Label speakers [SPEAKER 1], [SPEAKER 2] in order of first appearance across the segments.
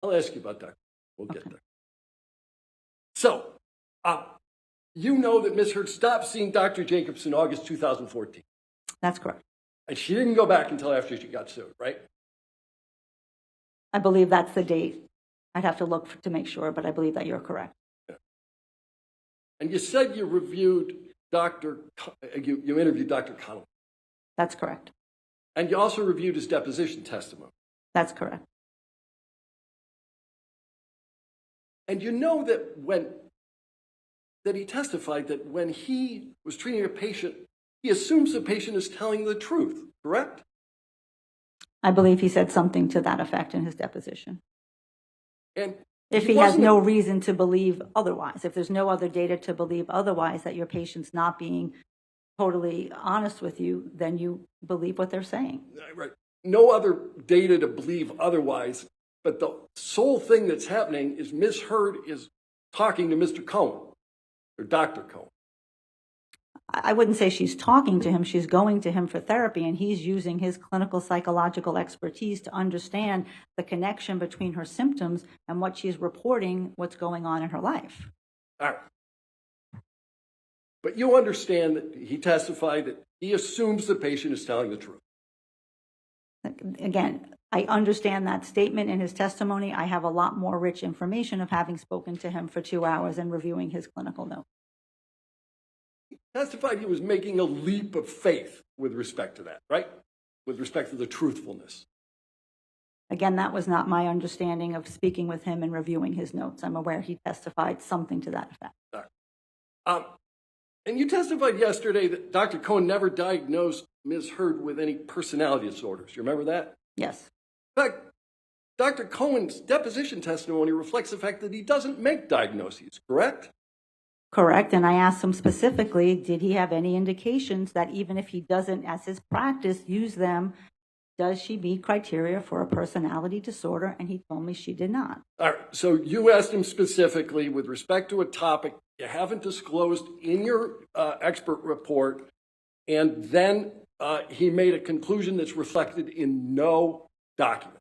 [SPEAKER 1] I'll ask you about that. We'll get
[SPEAKER 2] Okay.
[SPEAKER 1] there. So, you know that Ms. Heard stopped seeing Dr. Jacobs in August 2014.
[SPEAKER 2] That's correct.
[SPEAKER 1] And she didn't go back until after she got sued, right?
[SPEAKER 2] I believe that's the date. I'd have to look to make sure, but I believe that you're correct.
[SPEAKER 1] And you said you reviewed you interviewed Dr. Connell.
[SPEAKER 2] That's correct.
[SPEAKER 1] And you also reviewed his deposition testimony.
[SPEAKER 2] That's correct.
[SPEAKER 1] And you know that he testified that when he was treating a patient, he assumes the patient is telling the truth, correct?
[SPEAKER 2] I believe he said something to that effect in his deposition.
[SPEAKER 1] And
[SPEAKER 2] If he has no reason to believe otherwise, if there's no other data to believe otherwise, that your patient's not being totally honest with you, then you believe what they're saying.
[SPEAKER 1] Right. No other data to believe otherwise, but the sole thing that's happening is Ms. Heard is talking to Mr. Cohen, or Dr. Cohen.
[SPEAKER 2] I wouldn't say she's talking to him, she's going to him for therapy, and he's using his clinical psychological expertise to understand the connection between her symptoms and what she's reporting, what's going on in her life.
[SPEAKER 1] All right. But you understand that he testified that he assumes the patient is telling the truth.
[SPEAKER 2] Again, I understand that statement in his testimony. I have a lot more rich information of having spoken to him for 2 hours and reviewing his clinical notes.
[SPEAKER 1] He testified he was making a leap of faith with respect to that, right? With respect to the truthfulness.
[SPEAKER 2] Again, that was not my understanding of speaking with him and reviewing his notes. I'm aware he testified something to that effect.
[SPEAKER 1] All right. And you testified yesterday that Dr. Cohen never diagnosed Ms. Heard with any personality disorders. You remember that?
[SPEAKER 2] Yes.
[SPEAKER 1] In fact, Dr. Cohen's deposition testimony reflects the fact that he doesn't make diagnoses, correct?
[SPEAKER 2] Correct. And I asked him specifically, did he have any indications that even if he doesn't, as his practice, use them, does she meet criteria for a personality disorder? And he told me she did not.
[SPEAKER 1] All right. So you asked him specifically with respect to a topic you haven't disclosed in your expert report, and then he made a conclusion that's reflected in no document.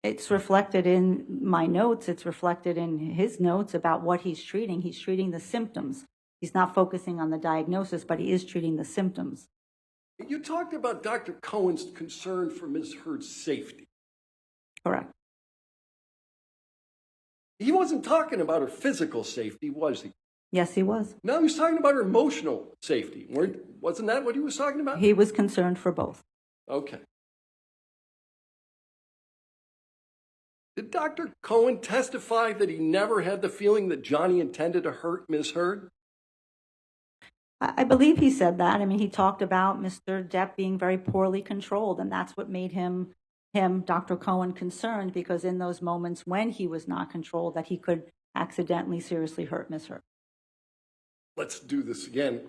[SPEAKER 2] It's reflected in my notes. It's reflected in his notes about what he's treating. He's treating the symptoms. He's not focusing on the diagnosis, but he is treating the symptoms.
[SPEAKER 1] You talked about Dr. Cohen's concern for Ms. Heard's safety.
[SPEAKER 2] Correct.
[SPEAKER 1] He wasn't talking about her physical safety, was he?
[SPEAKER 2] Yes, he was.
[SPEAKER 1] No, he was talking about her emotional safety. Wasn't that what he was talking about?
[SPEAKER 2] He was concerned for both.
[SPEAKER 1] Okay. Did Dr. Cohen testify that he never had the feeling that Johnny intended to hurt Ms. Heard?
[SPEAKER 2] I believe he said that. I mean, he talked about Mr. Depp being very poorly controlled, and that's what made him, Dr. Cohen, concerned, because in those moments when he was not controlled, that he could accidentally seriously hurt Ms. Heard.
[SPEAKER 1] Let's do this again.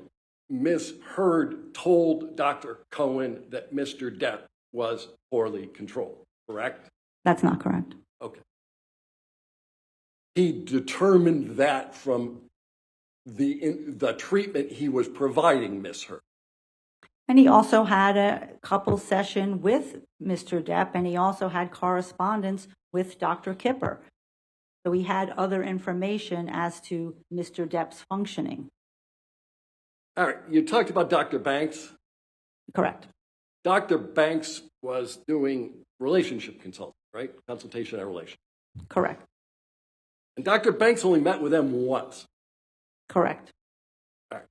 [SPEAKER 1] Ms. Heard told Dr. Cohen that Mr. Depp was poorly controlled, correct?
[SPEAKER 2] That's not correct.
[SPEAKER 1] Okay. He determined that from the treatment he was providing Ms. Heard.
[SPEAKER 2] And he also had a couple session with Mr. Depp, and he also had correspondence with Dr. Kipper. So he had other information as to Mr. Depp's functioning.
[SPEAKER 1] All right, you talked about Dr. Banks.
[SPEAKER 2] Correct.
[SPEAKER 1] Dr. Banks was doing relationship consulting, right? Consultation and relation.
[SPEAKER 2] Correct.
[SPEAKER 1] And Dr. Banks only met with them once.
[SPEAKER 2] Correct.
[SPEAKER 1] All right.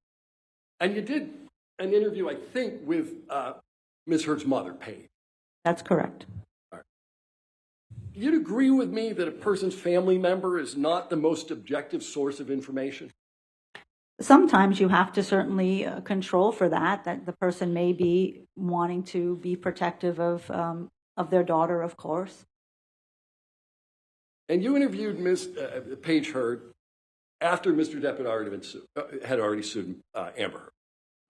[SPEAKER 1] And you did an interview, I think, with Ms. Heard's mother, Paige.
[SPEAKER 2] That's correct.
[SPEAKER 1] All right. You'd agree with me that a person's family member is not the most objective source of information?
[SPEAKER 2] Sometimes you have to certainly control for that the person may be wanting to be protective of their daughter, of course.
[SPEAKER 1] And you interviewed Ms. Paige Heard after Mr. Depp had already sued Amber Heard.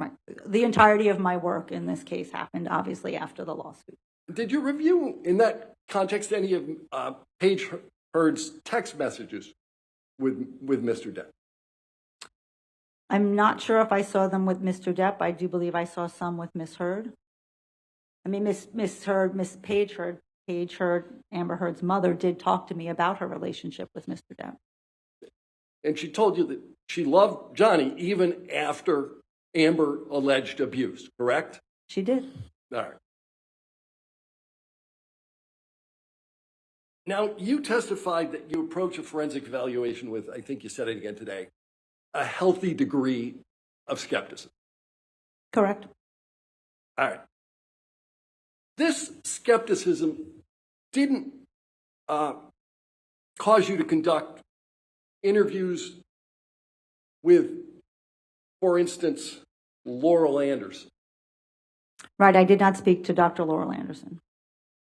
[SPEAKER 2] Right. The entirety of my work in this case happened, obviously, after the lawsuit.
[SPEAKER 1] Did you review, in that context, any of Paige Heard's text messages with Mr. Depp?
[SPEAKER 2] I'm not sure if I saw them with Mr. Depp. I do believe I saw some with Ms. Heard. I mean, Miss Paige Heard Paige Heard, Amber Heard's mother, did talk to me about her relationship with Mr. Depp.
[SPEAKER 1] And she told you that she loved Johnny even after Amber alleged abuse, correct?
[SPEAKER 2] She did.
[SPEAKER 1] All right. Now, you testified that you approach a forensic evaluation with, I think you said it again today, a healthy degree of skepticism.
[SPEAKER 2] Correct.
[SPEAKER 1] All right. This skepticism didn't cause you to conduct interviews with, for instance, Laurel Anderson.
[SPEAKER 2] Right, I did not speak to Dr. Laurel Anderson.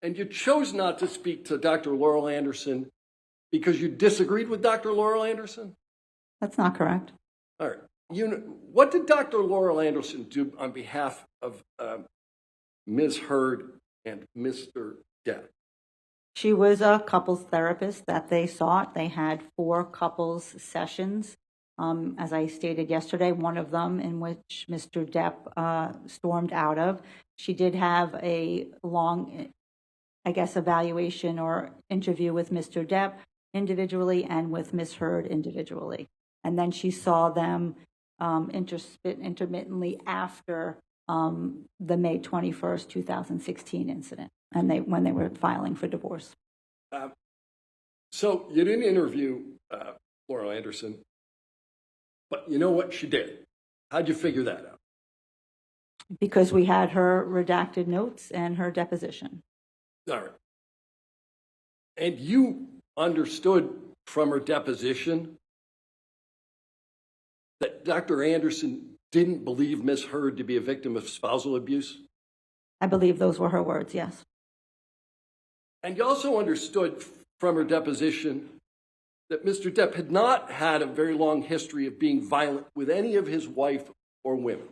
[SPEAKER 1] And you chose not to speak to Dr. Laurel Anderson because you disagreed with Dr. Laurel Anderson?
[SPEAKER 2] That's not correct.
[SPEAKER 1] All right. What did Dr. Laurel Anderson do on behalf of Ms. Heard and Mr. Depp?
[SPEAKER 2] She was a couples therapist that they sought. They had 4 couples sessions. As I stated yesterday, one of them in which Mr. Depp stormed out of. She did have a long, I guess, evaluation or interview with Mr. Depp individually and with Ms. Heard individually. And then she saw them intermittently after the May 21st, 2016 incident, and when they were filing for divorce.
[SPEAKER 1] So you didn't interview Laurel Anderson, but you know what she did? How'd you figure that out?
[SPEAKER 2] Because we had her redacted notes and her deposition.
[SPEAKER 1] All right. And you understood from her deposition that Dr. Anderson didn't believe Ms. Heard to be a victim of spousal abuse?
[SPEAKER 2] I believe those were her words, yes.
[SPEAKER 1] And you also understood from her deposition that Mr. Depp had not had a very long history of being violent with any of his wife or women.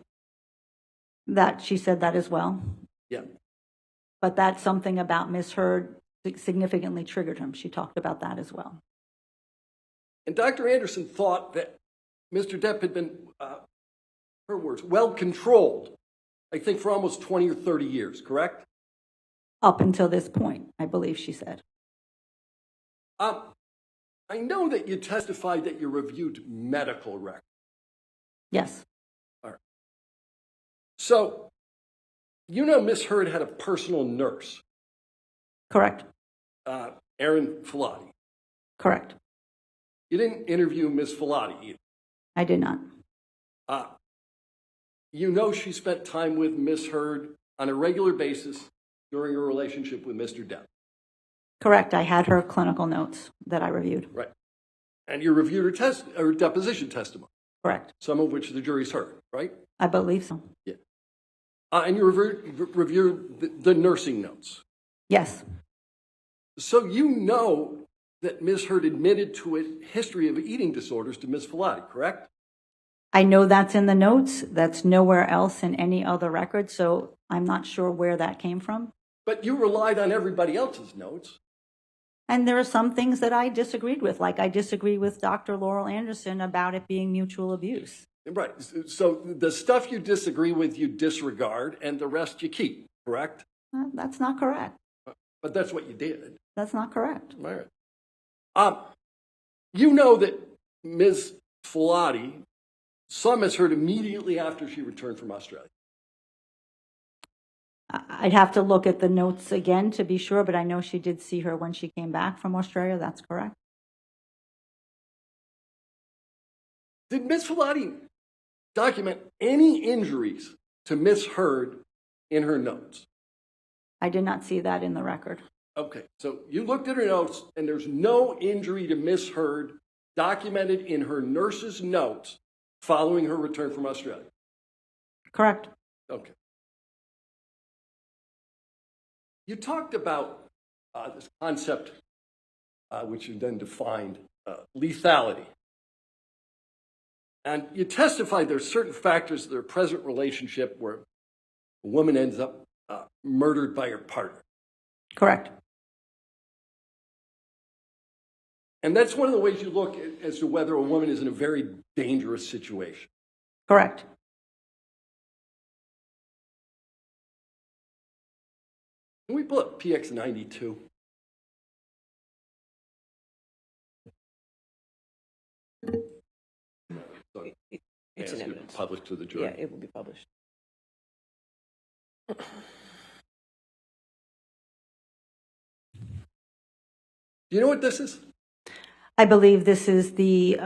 [SPEAKER 2] That she said that as well.
[SPEAKER 1] Yeah.
[SPEAKER 2] But that's something about Ms. Heard significantly triggered him. She talked about that as well.
[SPEAKER 1] And Dr. Anderson thought that Mr. Depp had been, her words, well controlled, I think for almost 20 or 30 years, correct?
[SPEAKER 2] Up until this point, I believe she said.
[SPEAKER 1] I know that you testified that you reviewed medical records.
[SPEAKER 2] Yes.
[SPEAKER 1] All right. So, you know Ms. Heard had a personal nurse.
[SPEAKER 2] Correct.
[SPEAKER 1] Erin Filati.
[SPEAKER 2] Correct.
[SPEAKER 1] You didn't interview Ms. Filati either.
[SPEAKER 2] I did not.
[SPEAKER 1] You know she spent time with Ms. Heard on a regular basis during her relationship with Mr. Depp.
[SPEAKER 2] Correct. I had her clinical notes that I reviewed.
[SPEAKER 1] Right. And you reviewed her deposition testimony.
[SPEAKER 2] Correct.
[SPEAKER 1] Some of which the jury's heard, right?
[SPEAKER 2] I believe so.
[SPEAKER 1] Yeah. And you reviewed the nursing notes.
[SPEAKER 2] Yes.
[SPEAKER 1] So you know that Ms. Heard admitted to a history of eating disorders to Ms. Filati, correct?
[SPEAKER 2] I know that's in the notes. That's nowhere else in any other record, so I'm not sure where that came from.
[SPEAKER 1] But you relied on everybody else's notes.
[SPEAKER 2] And there are some things that I disagreed with, like I disagree with Dr. Laurel Anderson about it being mutual abuse.
[SPEAKER 1] Right. So the stuff you disagree with, you disregard, and the rest you keep, correct?
[SPEAKER 2] That's not correct.
[SPEAKER 1] But that's what you did.
[SPEAKER 2] That's not correct.
[SPEAKER 1] All right. You know that Ms. Filati saw Ms. Heard immediately after she returned from Australia.
[SPEAKER 2] I'd have to look at the notes again to be sure, but I know she did see her when she came back from Australia. That's correct.
[SPEAKER 1] Did Ms. Filati document any injuries to Ms. Heard in her notes?
[SPEAKER 2] I did not see that in the record.
[SPEAKER 1] Okay, so you looked at her notes, and there's no injury to Ms. Heard documented in her nurse's notes following her return from Australia?
[SPEAKER 2] Correct.
[SPEAKER 1] Okay. You talked about this concept, which you then defined, lethality. And you testified there are certain factors of their present relationship where a woman ends up murdered by her partner.
[SPEAKER 2] Correct.
[SPEAKER 1] And that's one of the ways you look as to whether a woman is in a very dangerous situation.
[SPEAKER 2] Correct.
[SPEAKER 1] Can we pull up PX92?
[SPEAKER 3] It's in
[SPEAKER 1] Yes,
[SPEAKER 3] evidence.
[SPEAKER 1] published to the
[SPEAKER 3] Yeah,
[SPEAKER 1] jury.
[SPEAKER 3] it will be published.
[SPEAKER 1] Do you know what this is?
[SPEAKER 2] I believe this is the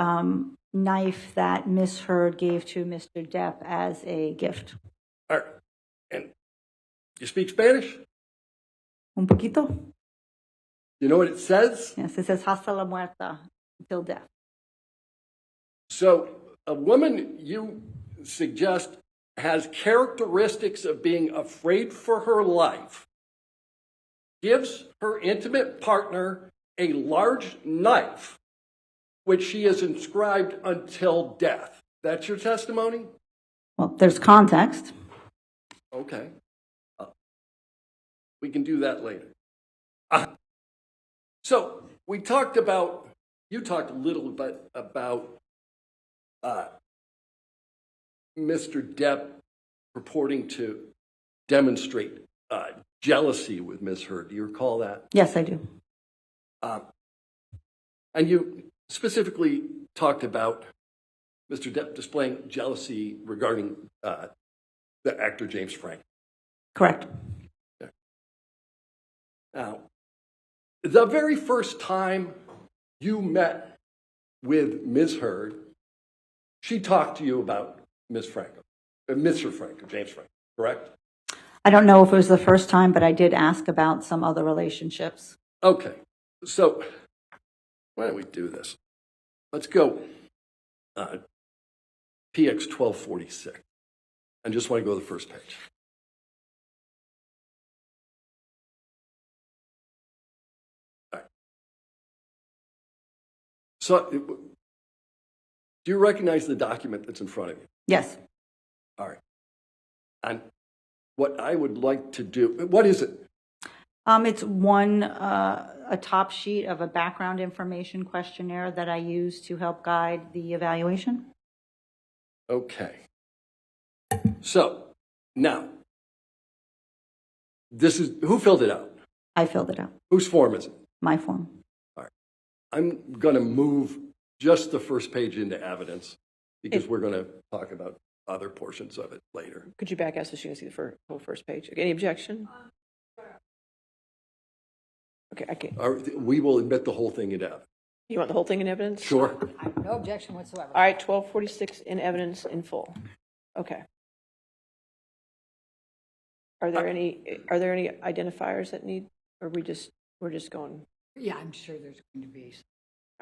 [SPEAKER 2] knife that Miss Heard gave to Mr. Depp as a gift.
[SPEAKER 1] All right. And you speak Spanish?
[SPEAKER 2] Un poquito?
[SPEAKER 1] You know what it says?
[SPEAKER 2] Yes, it says hasta la muerta, until death.
[SPEAKER 1] So a woman you suggest has characteristics of being afraid for her life, gives her intimate partner a large knife, which she has inscribed until death. That's your testimony?
[SPEAKER 2] Well, there's context.
[SPEAKER 1] Okay. We can do that later. So you talked a little bit about Mr. Depp purporting to demonstrate jealousy with Ms. Heard. Do you recall that?
[SPEAKER 2] Yes, I do.
[SPEAKER 1] And you specifically talked about Mr. Depp displaying jealousy regarding the actor James Franco.
[SPEAKER 2] Correct.
[SPEAKER 1] Now, the very first time you met with Ms. Heard, she talked to you about Mr. Franco, James Franco, correct?
[SPEAKER 2] I don't know if it was the first time, but I did ask about some other relationships.
[SPEAKER 1] Okay, so why don't we do this? Let's go PX 1246. I just want to go to the first page. All right. So, do you recognize the document that's in front of you?
[SPEAKER 2] Yes.
[SPEAKER 1] All right. And what I would like to do, what is it?
[SPEAKER 2] It's a top sheet of a background information questionnaire that I use to help guide the evaluation.
[SPEAKER 1] Okay. So, now, who filled it out?
[SPEAKER 2] I filled it out.
[SPEAKER 1] Whose form is it?
[SPEAKER 2] My form.
[SPEAKER 1] All right. I'm going to move just the first page into evidence because we're going to talk about other portions of it later.
[SPEAKER 3] Could you back us so she can see the whole first page? Okay, any objection? Okay, I can't.
[SPEAKER 1] All right, we will admit the whole thing into evidence.
[SPEAKER 3] You want the whole thing in evidence?
[SPEAKER 1] Sure.
[SPEAKER 4] I have no objection whatsoever.
[SPEAKER 3] All right, 1246 in evidence in full. Okay. Are there any identifiers that need, or we're just going?
[SPEAKER 4] Yeah, I'm sure there's going to be.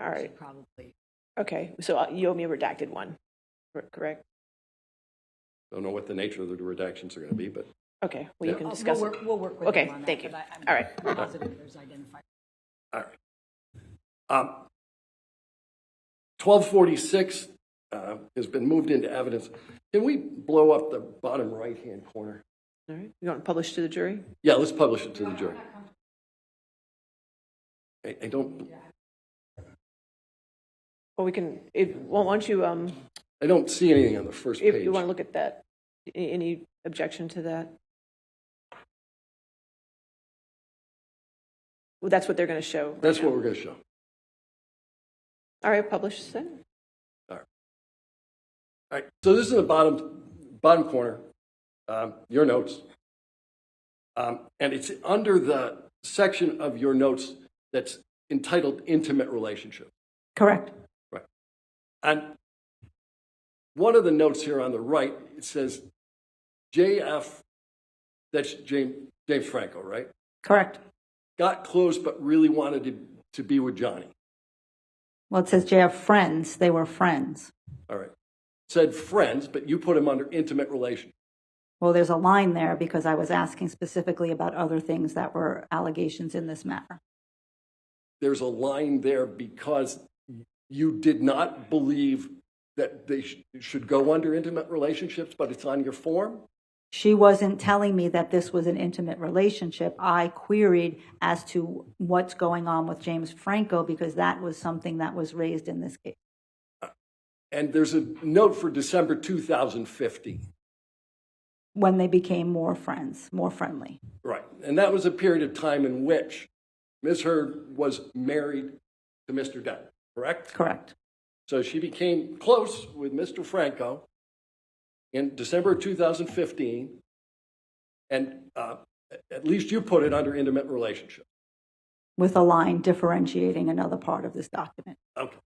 [SPEAKER 3] All right.
[SPEAKER 4] Probably.
[SPEAKER 3] Okay, so you owe me a redacted one, correct?
[SPEAKER 1] Don't know what the nature of the redactions are going to be, but
[SPEAKER 3] Okay, well, you
[SPEAKER 1] Yeah.
[SPEAKER 3] can discuss it.
[SPEAKER 4] We'll work with
[SPEAKER 3] Okay,
[SPEAKER 4] them on that,
[SPEAKER 3] thank you.
[SPEAKER 4] but I'm
[SPEAKER 3] All right.
[SPEAKER 4] positive there's identified.
[SPEAKER 1] all right. 1246 has been moved into evidence. Can we blow up the bottom right-hand corner?
[SPEAKER 3] All right, you want to publish to the jury?
[SPEAKER 1] Yeah, let's publish it to the jury. I don't.
[SPEAKER 3] Well, we can, why don't you,
[SPEAKER 1] I don't see anything on the first
[SPEAKER 3] if
[SPEAKER 1] page.
[SPEAKER 3] you want to look at that, any objection to that? Well, that's what they're going to show. right
[SPEAKER 1] That's
[SPEAKER 3] now.
[SPEAKER 1] what we're going to show.
[SPEAKER 3] All right, publish then.
[SPEAKER 1] All right. So this is the bottom corner, your notes. And it's under the section of your notes that's entitled Intimate Relationship.
[SPEAKER 2] Correct.
[SPEAKER 1] Right. And one of the notes here on the right, it says JF, that's James Franco, right?
[SPEAKER 2] Correct.
[SPEAKER 1] Got close but really wanted to be with Johnny.
[SPEAKER 2] Well, it says JF friends. They were friends.
[SPEAKER 1] All right. Said friends, but you put him under intimate relationship.
[SPEAKER 2] Well, there's a line there because I was asking specifically about other things that were allegations in this matter.
[SPEAKER 1] There's a line there because you did not believe that they should go under intimate relationships, but it's on your form?
[SPEAKER 2] She wasn't telling me that this was an intimate relationship. I queried as to what's going on with James Franco because that was something that was raised in this case.
[SPEAKER 1] And there's a note for December 2015.
[SPEAKER 2] When they became more friends, more friendly.
[SPEAKER 1] Right. And that was a period of time in which Ms. Heard was married to Mr. Depp, correct?
[SPEAKER 2] Correct.
[SPEAKER 1] So she became close with Mr. Franco, in December of 2015, and at least you put it under intimate relationship.
[SPEAKER 2] With a line differentiating another part of this document.
[SPEAKER 1] Okay.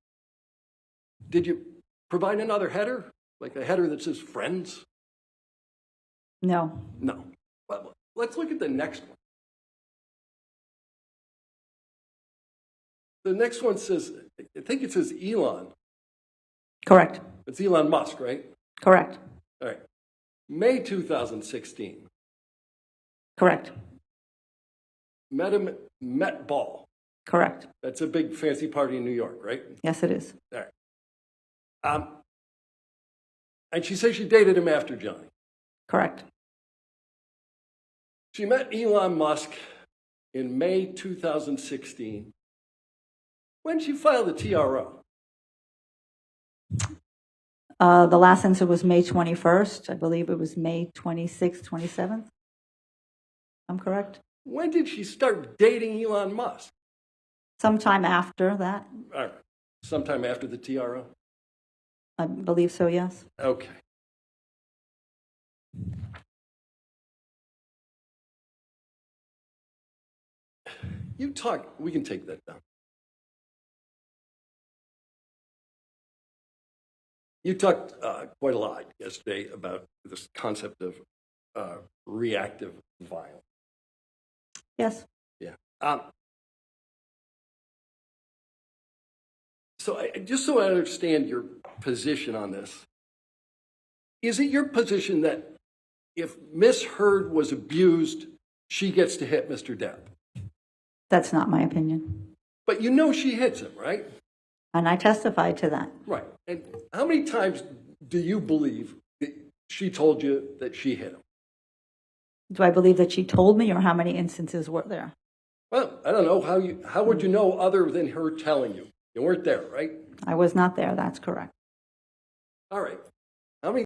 [SPEAKER 1] Did you provide another header, like a header that says friends?
[SPEAKER 2] No.
[SPEAKER 1] No. Well, let's look at the next one. The next one says, I think it says Elon.
[SPEAKER 2] Correct.
[SPEAKER 1] It's Elon Musk, right?
[SPEAKER 2] Correct.
[SPEAKER 1] All right. May 2016.
[SPEAKER 2] Correct.
[SPEAKER 1] Met Ball.
[SPEAKER 2] Correct.
[SPEAKER 1] That's a big fancy party in New York, right?
[SPEAKER 2] Yes, it is.
[SPEAKER 1] All right. And she says she dated him after Johnny.
[SPEAKER 2] Correct.
[SPEAKER 1] She met Elon Musk in May 2016 when she filed a TRO.
[SPEAKER 2] The last answer was May 21st. I believe it was May 26th, 27th. I'm correct?
[SPEAKER 1] When did she start dating Elon Musk?
[SPEAKER 2] Sometime after that.
[SPEAKER 1] All right. Sometime after the TRO?
[SPEAKER 2] I believe so, yes.
[SPEAKER 1] Okay. We can take that down. You talked quite a lot yesterday about this concept of reactive violence.
[SPEAKER 2] Yes.
[SPEAKER 1] Yeah. Just so I understand your position on this, is it your position that if Miss Heard was abused, she gets to hit Mr. Depp?
[SPEAKER 2] That's not my opinion.
[SPEAKER 1] But you know she hits him, right?
[SPEAKER 2] And I testified to that.
[SPEAKER 1] Right. And how many times do you believe that she told you that she hit him?
[SPEAKER 2] Do I believe that she told me, or how many instances were there?
[SPEAKER 1] Well, I don't know. How would you know other than her telling you? You weren't there, right?
[SPEAKER 2] I was not there. That's correct.
[SPEAKER 1] All right.